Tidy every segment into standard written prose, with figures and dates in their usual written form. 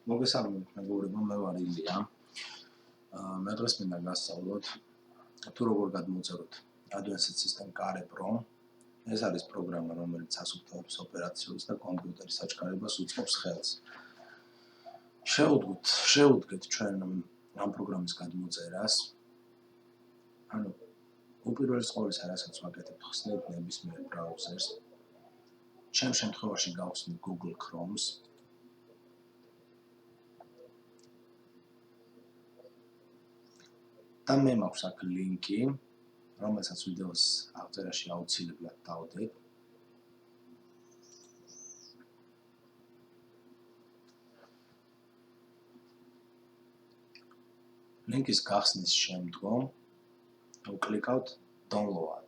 მოგესალმებით მეგობრებო, მე ვარ ილია. მე დღეს მინდა გასწავლოთ თუ როგორ გადმოვწეროთ Advanced System Care Pro. ეს არის პროგრამა, რომელიც ასუფთავებს ოპერაციულს და კომპიუტერის საჩქარებას უწყობს ხელს. შევუდგეთ ჩვენ ამ პროგრამის გადმოწერას. ანუ უპირველეს ყოვლისა, რასაც ვაკეთებ, ხსნით ნებისმიერ ბრაუზერს. ჩემ შემთხვევაში გავხსნით Google Chrome-ს. და მე მაქვს აქ ლინკი, რომელსაც ვიდეოს აღწერაში აუცილებლად დავდებ. ლინკის გახსნის შემდგომ ვკლიკავთ download.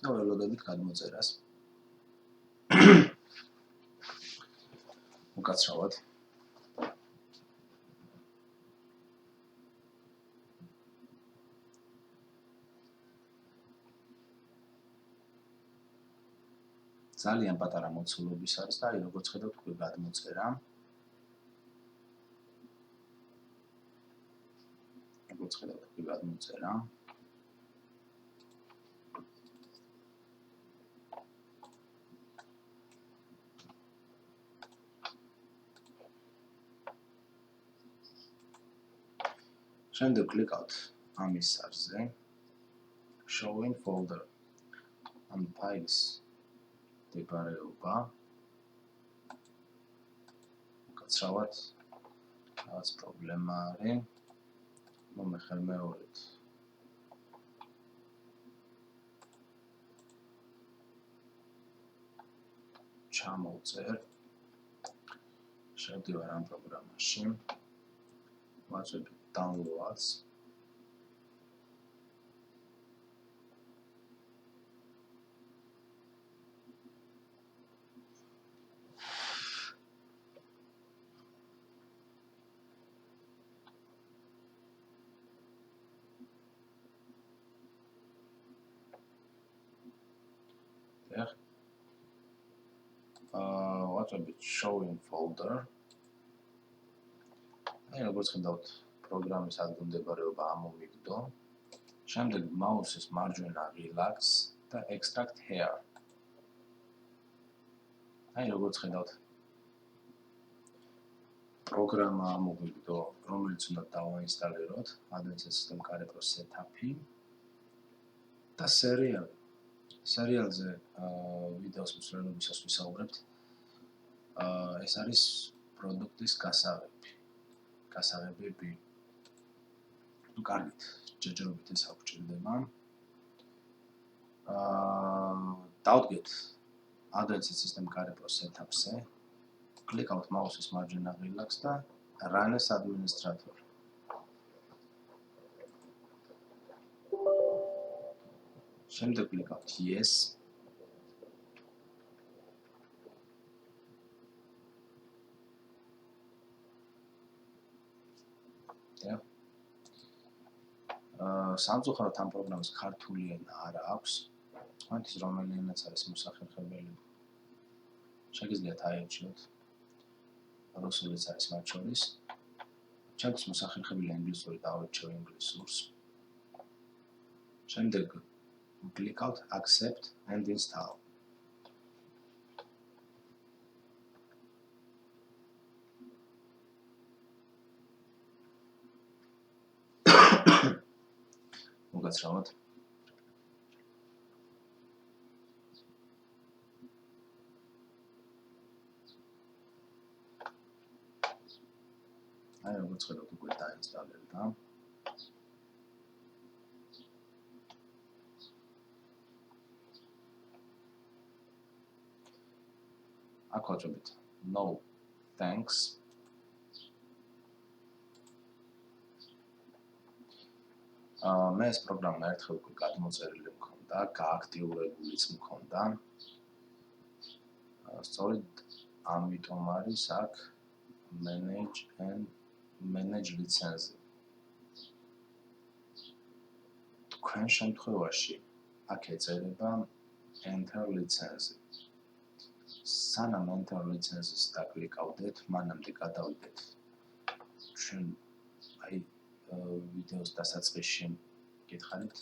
და ველოდებით გადმოწერას. უკაცრავად. ძალიან პატარა მოცულობის არის და როგორც ხედავთ, უკვე გადმოწერა. შემდეგ ვკლიკავთ ამის სარზე, showing folder, ამ ფაილის მდებარეობა. უკაცრავად, რაღაც პრობლემა არის. მე ხელმეორედ ჩამოვწერ. შევდივარ ამ პროგრამაში. ვაწვევ downloads. ვაწვევ showing folder. როგორც ხედავთ, პროგრამის ადგილმდებარეობა ამომიგდო. შემდეგ მაუსის მარჯვენა relax და extract here. როგორც ხედავთ, პროგრამა ამომიგდო, რომელიც უნდა დავაინსტალიროთ, Advanced System Care Pro setup-ი და სერიალი. სერიალზე ვიდეოს მსვლელობისას ვისაუბრებთ. ეს არის პროდუქტის გასაღებები. კარგით, ჯერჯერობით ეს აღჭირდება. დავდგეთ Advanced System Care Pro setup-ზე. კლიკავთ მაუსის მარჯვენა relax და run as administrator. შემდეგ კლიკავთ yes. სამწუხაროდ ამ პროგრამის ქართული ენა არ აქვს. თქვენ ის რომელი ენაც არის მოსახერხებელი. შეგიძლიათ აირჩიოთ. რუსულიც არის მათ შორის. ჩემთვის მოსახერხებელია ინგლისური, დავირჩევ ინგლისურს. შემდეგ ვკლიკავთ accept and install. უკაცრავად. როგორც ხედავთ, უკვე დაინსტალერდა. აქ ვაწვევთ no thanks. მე ეს პროგრამა ერთხელ უკვე გადმოწერილი მქონდა, გააქტიურებულიც მქონდა. სწორედ ამიტომ არის აქ manage license. თქვენ შემთხვევაში აქ ეწერება enter ლიცენზი. სანამ enter ლიცენზის დაკლიკავდეთ, მანამდე გადავიდეთ ჩვენ ვიდეოს დასაწყისში გითხარით.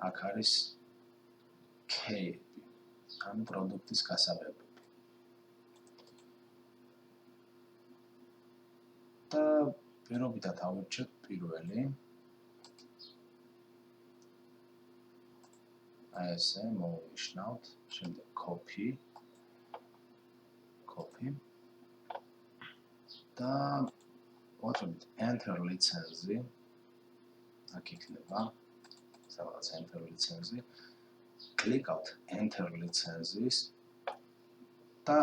აქ არის K-ები, ანუ პროდუქტის გასაღებები. და პირობითად ავირჩიოთ პირველი. ესე მოვნიშნავთ, შემდეგ copy და ვაწყობთ enter ლიცენზი. აქ იქნება სადღაც enter ლიცენზი. კლიკავთ enter ლიცენზის და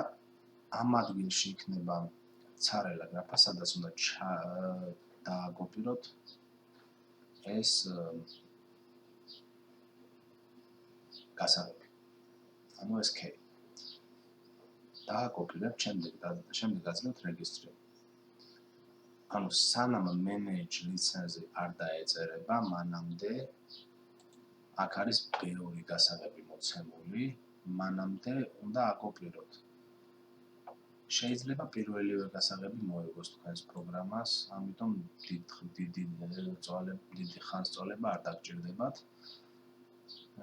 ამ ადგილში იქნება ცარელა გრაფა, სადაც უნდა დააკოპიროთ ეს გასაღები. ანუ ეს K. დააკოპირებთ, შემდეგ გაძლევთ რეგისტრი. ანუ სანამ manage ლიცენზი არ დაეწერება, მანამდე აქ არის ბევრი გასაღები მოცემული, მანამდე უნდა აკოპიროთ. შეიძლება პირველივე გასაღები მოეგოს თქვენს პროგრამას, ამიტომ დიდი ხანს წვალება არ დაგჭირდებათ.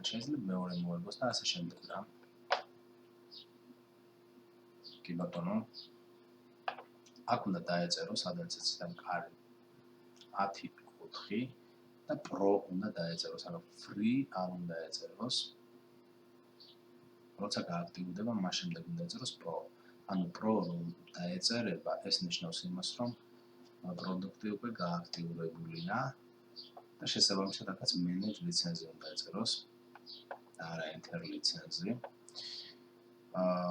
შეიძლება მეორე მოეგოს და ასე შემდეგ რა. კი ბატონო. აქ უნდა დაეწეროს ადრესიდან კარი 10.4 და pro უნდა დაეწეროს, ანუ free არ უნდა დაეწეროს. როცა გააქტიურდება, მას შემდეგ უნდა დაეწეროს pro. ანუ pro რომ დაეწერება, ეს ნიშნავს იმას, რომ პროდუქტი უკვე გააქტიურებულია და შესაბამისად აქაც manage ლიცენზი უნდა დაეწეროს. არა enter ლიცენზი.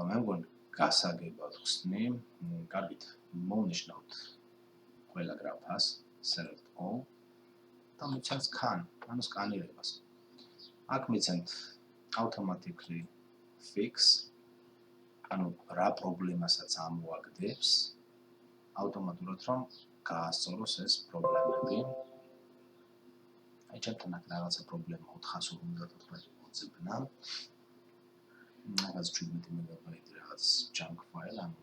მე მგონი გასაგებად ხსნი, კარგით, მოვნიშნავთ ყველა გრაფას, select all და მიცემთ scan, ანუ სკანირებას. აქ მიცემთ automatically fix, ანუ რა პრობლემასაც ამოაგდებს, ავტომატურად რომ გაასწოროს ეს პრობლემები. ჩემთან აქ რაღაცა პრობლემა 454 მოძებნა. რაღაც 17 მეგაბაიტი რაღაც junk file, ანუ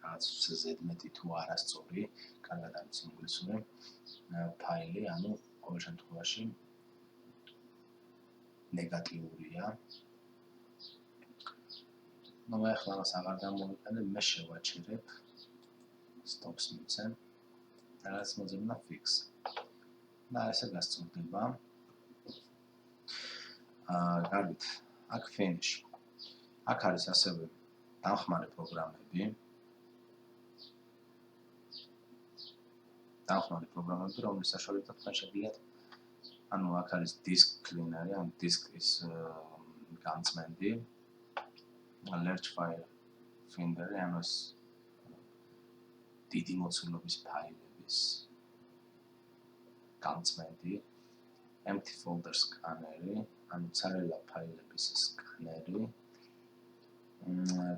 რაღაც ზედმეტი თუ არასწორი, კარგად არის ინგლისური ფაილი, ანუ ყოველ შემთხვევაში ნეგატიურია. მე ახლა მას აღარ გამოვიყენებ, მე შევაჩერებ stops მიცემ. რაღაც მოძებნა fix. და ესე გასწორდება. კარგით, აქ finish. აქ არის ასევე დამხმარე პროგრამები. რომლის საშუალებით თქვენ შეგიძლიათ, ანუ აქ არის disk cleaner-ი, ანუ დისკის განწმენდი, large file finder-ი, ანუ ეს დიდი მოცულობის ფაილების განწმენდი, empty folder scanner-ი, ანუ ცარალა ფაილების სკანერი,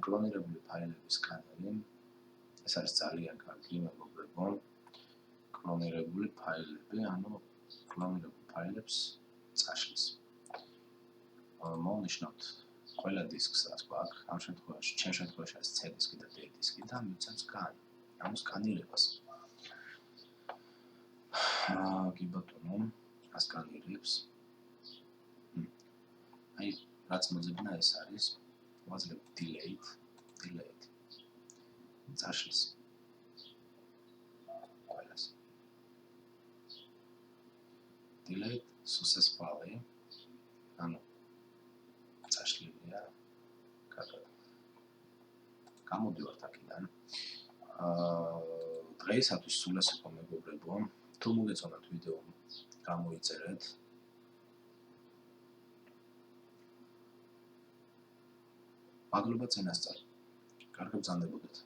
კლონირებული ფაილების სკანერი. ეს არის ძალიან კარგი, მეგობრებო. კლონირებული ფაილები, ანუ კლონირებულ ფაილებს წაშლის. მოვნიშნავთ ყველა დისკს, რაც გვაქვს, ამ შემთხვევაში, ჩემ შემთხვევაში არის C დისკი და D დისკი და მივცემ scan, ანუ სკანირებას. კი ბატონო, ასკანირებს. აი, რაც მოძებნა ეს არის, ვაძლევ delete. წაშლის. ყველას. delete successfully. ანუ წაშლილია. კარგად. გამოდივართ აქედან. დღეისათვის სულ ეს იყო, მეგობრებო. თუ მოგეწონათ ვიდეო, გამოიწერეთ. მადლობა წინასწარ. კარგად ბრძანდებოდეთ.